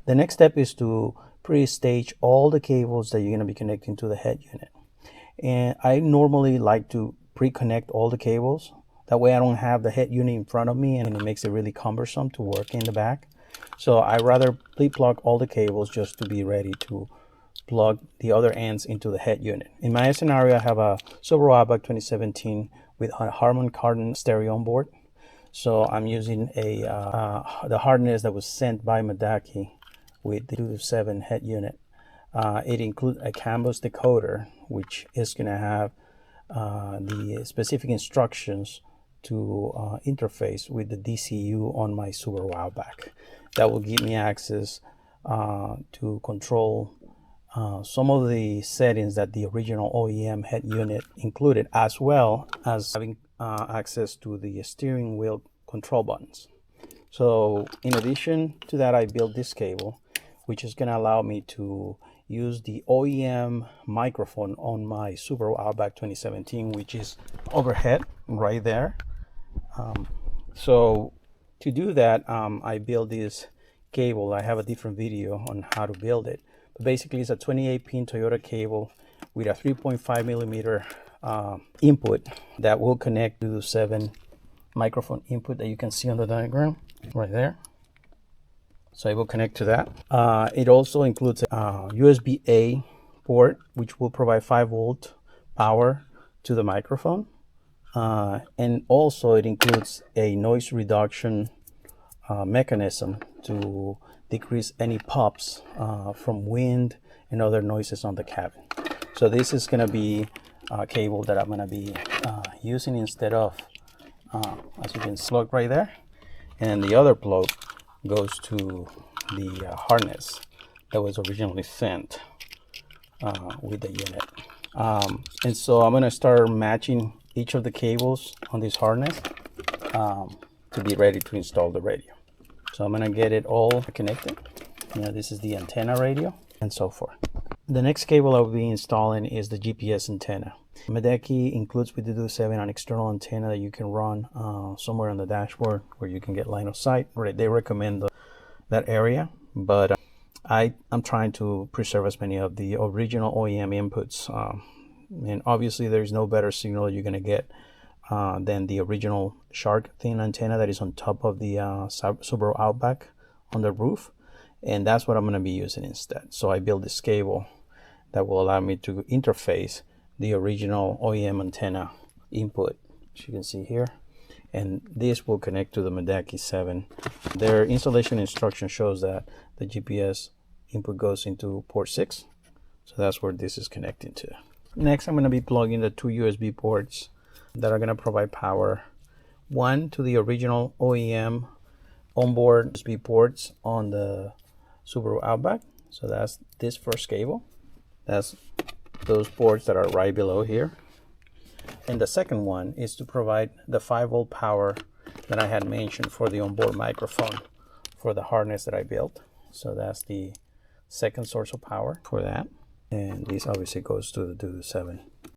The next step is to pre-stage all the cables that you're going to be connecting to the head unit. And I normally like to pre-connect all the cables. That way I don't have the head unit in front of me and it makes it really cumbersome to work in the back. So I rather pre-plug all the cables just to be ready to plug the other ends into the head unit. In my scenario, I have a Subaru Outback 2017 with a Harman Kardon stereo on board. So I'm using the harness that was sent by Medaki with the 227 head unit. It includes a CAN bus decoder, which is going to have the specific instructions to interface with the DCU on my Subaru Outback. That will give me access to control some of the settings that the original OEM head unit included, as well as having access to the steering wheel control buttons. So in addition to that, I built this cable, which is going to allow me to use the OEM microphone on my Subaru Outback 2017, which is overhead right there. So to do that, I built this cable. I have a different video on how to build it. But basically, it's a 28-pin Toyota cable with a 3.5 millimeter input that will connect to the 7 microphone input that you can see on the diagram right there. So it will connect to that. It also includes a USB-A port, which will provide 5-volt power to the microphone. And also it includes a noise reduction mechanism to decrease any pops from wind and other noises on the cabin. So this is going to be a cable that I'm going to be using instead of, as you can see, plug right there. And the other plug goes to the harness that was originally sent with the unit. And so I'm going to start matching each of the cables on this harness to be ready to install the radio. So I'm going to get it all connected. This is the antenna radio and so forth. The next cable I'll be installing is the GPS antenna. Medaki includes with the DuduAuto an external antenna that you can run somewhere on the dashboard where you can get line of sight. They recommend that area, but I'm trying to preserve as many of the original OEM inputs. And obviously there's no better signal you're going to get than the original shark fin antenna that is on top of the Subaru Outback on the roof. And that's what I'm going to be using instead. So I built this cable that will allow me to interface the original OEM antenna input, as you can see here. And this will connect to the Medaki 7. Their installation instruction shows that the GPS input goes into port 6. So that's where this is connecting to. Next, I'm going to be plugging the 2 USB ports that are going to provide power. One to the original OEM onboard USB ports on the Subaru Outback. So that's this first cable. That's those ports that are right below here. And the second one is to provide the 5-volt power that I had mentioned for the onboard microphone for the harness that I built. So that's the second source of power for that. And this obviously goes to the DuduAuto 7.